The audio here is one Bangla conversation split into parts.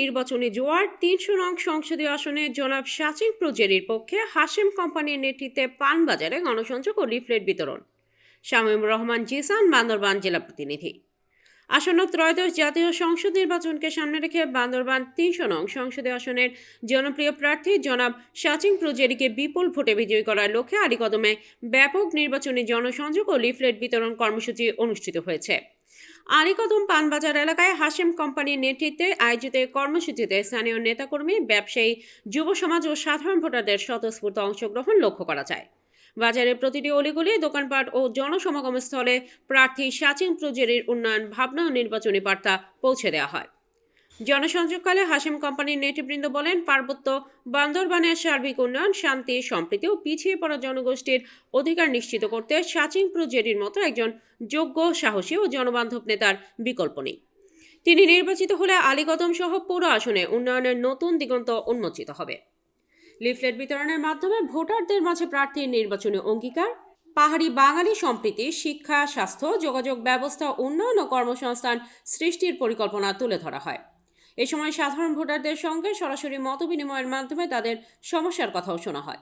নির্বাচনী জোয়ার ৩০০ নং সংসদীয় আসনে জনাব শাচিং প্রজেরির পক্ষে হাশেম কোম্পানির নেতৃত্বে পানবাজারে গণসংযোগ ও লিফলেট বিতরণ। শামীমুর রহমান জিসান, বান্দরবান জেলা প্রতিনিধি। আসন্ন ত্রয়োদশ জাতীয় সংসদ নির্বাচনকে সামনে রেখে বান্দরবান ৩০০ নং সংসদীয় আসনের জনপ্রিয় প্রার্থী জনাব শাচিং প্রজেরিকে বিপুল ভোটে বিজয়ী করার লক্ষ্যে আলীকদমে ব্যাপক নির্বাচনী জনসংযোগ ও লিফলেট বিতরণ কর্মসূচি অনুষ্ঠিত হয়েছে। আলীকদম পানবাজার এলাকায় হাশেম কোম্পানির নেতৃত্বে আয়োজিত কর্মসূচিতে স্থানীয় নেতাকর্মী, ব্যবসায়ী, যুব সমাজ ও সাধারণ ভোটারদের স্বতঃস্ফূর্ত অংশগ্রহণ লক্ষ্য করা যায়। বাজারের প্রতিটি অলিগলি, দোকানপাট ও জনসমাগম স্থলে প্রার্থী শাচিং প্রজেরির উন্নয়ন ভাবনা ও নির্বাচনী বার্তা পৌঁছে দেওয়া হয়। জনসংযোগকালে হাশেম কোম্পানির নেতৃবৃন্দ বলেন, পার্বত্য বান্দরবানের সার্বিক উন্নয়ন, শান্তি, সম্প্রীতি ও পিছিয়ে পড়া জনগোষ্ঠীর অধিকার নিশ্চিত করতে শাচিং প্রজেরির মতো একজন যোগ্য, সাহসী ও জনবান্ধব নেতার বিকল্প নেই। তিনি নির্বাচিত হলে আলীকদম সহ পুরো আসনে উন্নয়নের নতুন দিগন্ত উন্মোচিত হবে। লিফলেট বিতরণের মাধ্যমে ভোটারদের মাঝে প্রার্থীর নির্বাচনী অঙ্গীকার, পাহাড়ি বাঙালি সম্প্রীতি, শিক্ষা, স্বাস্থ্য, যোগাযোগ ব্যবস্থা উন্নয়ন ও কর্মসংস্থান সৃষ্টির পরিকল্পনা তুলে ধরা হয়। এ সময় সাধারণ ভোটারদের সঙ্গে সরাসরি মতবিনিময়ের মাধ্যমে তাদের সমস্যার কথাও শোনা হয়।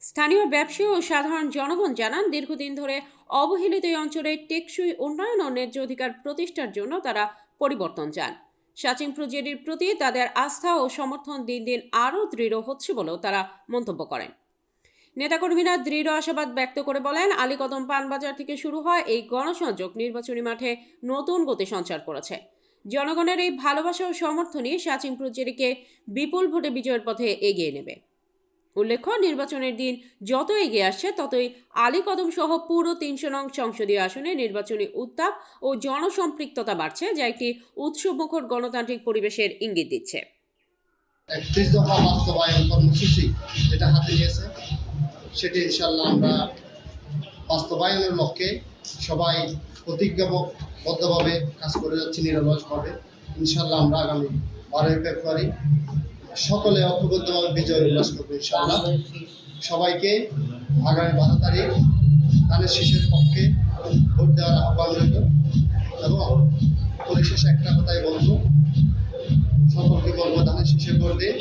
স্থানীয় ব্যবসায়ী ও সাধারণ জনগণ জানান, দীর্ঘদিন ধরে অবহেলিত এই অঞ্চলের টেকসই উন্নয়ন ও ন্যায্য অধিকার প্রতিষ্ঠার জন্য তারা পরিবর্তন চান। শাচিং প্রজেরির প্রতি তাদের আস্থা ও সমর্থন দিন দিন আরও দৃঢ় হচ্ছে বলেও তারা মন্তব্য করেন। নেতাকর্মীরা দৃঢ় আশাবাদ ব্যক্ত করে বলেন, আলীকদম পানবাজার থেকে শুরু হয় এই গণসংযোগ নির্বাচনী মাঠে নতুন গতি সঞ্চার করেছে। জনগণের এই ভালোবাসা ও সমর্থনই শাচিং প্রজেরিকে বিপুল ভোটে বিজয়ের পথে এগিয়ে নেবে। উল্লেখ্য, নির্বাচনের দিন যত এগিয়ে আসছে ততই আলীকদম সহ পুরো ৩০০ নং সংসদীয় আসনে নির্বাচনী উত্তাপ ও জনসম্পৃক্ততা বাড়ছে, যা একটি উৎসবমুখর গণতান্ত্রিক পরিবেশের ইঙ্গিত দিচ্ছে। ৩১ দফা বাস্তবায়ন কর্মসূচি যেটা হাতে নিয়েছে সেটি ইনশাল্লাহ আমরা বাস্তবায়নের লক্ষ্যে সবাই প্রতিজ্ঞাবদ্ধভাবে কাজ করে যাচ্ছি নিরলসভাবে। ইনশাল্লাহ আমরা আগামী 12 ফেব্রুয়ারি সকলে ঐক্যবদ্ধভাবে বিজয় উল্লাস করবো ইনশাল্লাহ। সবাইকে আগামী 12 তারিখ ধানের শীষের পক্ষে ভোট দেওয়ার আহ্বান রইল এবং পরিশেষে একটা কথাই বলবো, সকলকে বলবো ধানের শীষে ভোট দিন,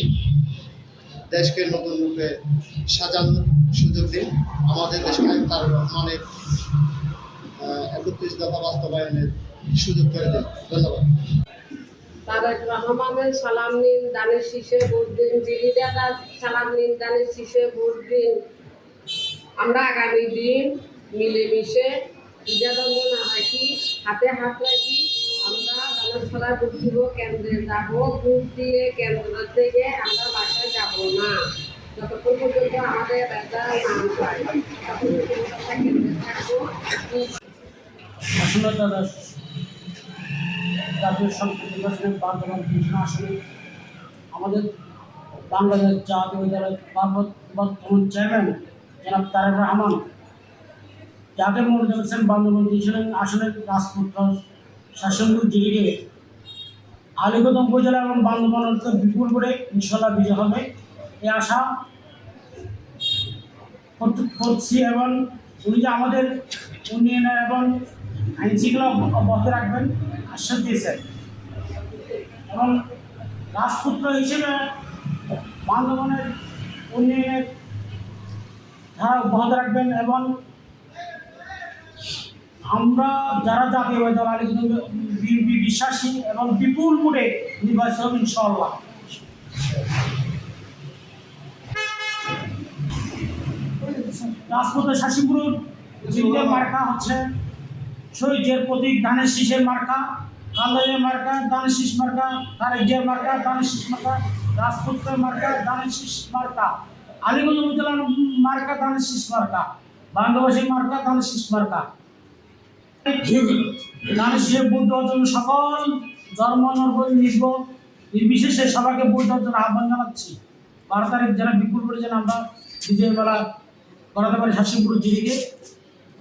দেশকে নতুন রূপে সাজানোর সুযোগ দিন, আমাদের দেশকে তার রহমানের ৩১ দফা বাস্তবায়নের সুযোগ করে দিন। ধন্যবাদ। তারেক রহমানের সালাম নিন, ধানের শীষে ভোট দিন। জিরি দাদার সালাম নিন, ধানের শীষে ভোট দিন। আমরা আগামী দিন মিলেমিশে বিজাদঙ্গ না রাখি, হাতে হাত রাখি, আমরা ধানেশ্বরা ভোট দিব, কেন্দ্রে যাব, ভোট দিয়ে কেন্দ্র থেকে আমরা বাসায় যাব না যতক্ষণ পর্যন্ত আমাদের ব্যথা না পায়, ততক্ষণ পর্যন্ত আমরা কেন্দ্রে থাকবো। জাতীয় সংসদ নির্বাচনে বান্দরবান ৩০০ আসনে আমাদের বাংলাদেশ জাতীয় দলের বর্তমান চেয়ারম্যান জনাব তারেক রহমান, যাকে মনোনীত করেছেন বান্দরবান ৩০০ আসনের রাজপুত্র শাচিং প্রজেরিকে আলীকদম উপজেলা এবং বান্দরবান অঞ্চলে বিপুল করে ইনশাল্লাহ বিজয় হবে এই আশা করছি। এবং উনি যে আমাদের উন্নয়নের এবং আইন শৃঙ্খলা অব্যাহত রাখবেন আশ্বাস দিয়েছেন এবং রাজপুত্র হিসেবে বান্দরবানের উন্নয়নের ধারা অব্যাহত রাখবেন এবং আমরা যারা জাতীয় দল আলীকদম বিশ্বাসী এবং বিপুল ভোটে নির্বাচন ইনশাআল্লাহ। রাজপুত্র শাচিং প্রজেরির মার্কা হচ্ছে শহীদের প্রতীক ধানের শীষের মার্কা, কান্দাজের মার্কা ধানের শীষ মার্কা, তারেকের মার্কা ধানের শীষ মার্কা, রাজপুত্রের মার্কা ধানের শীষ মার্কা, আলীগঞ্জ উপজেলার মার্কা ধানের শীষ মার্কা, বান্দরবাসীর মার্কা ধানের শীষ মার্কা। ধানের শীষে ভোট দেওয়ার জন্য সকল ধর্ম নির্বিশেষে সবাইকে ভোট দেওয়ার জন্য আহ্বান জানাচ্ছি। 12 তারিখ যারা বিপুল করে যেন আমরা বিজয়বেলা করাতে পারি শাচিং প্রজেরিকে,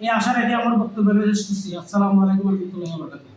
এই আশা রেখে আমার বক্তব্য শেষ করছি। আসসালামু আলাইকুম ওয়া রাহমাতুল্লাহি ওয়া বারাকাতুহু।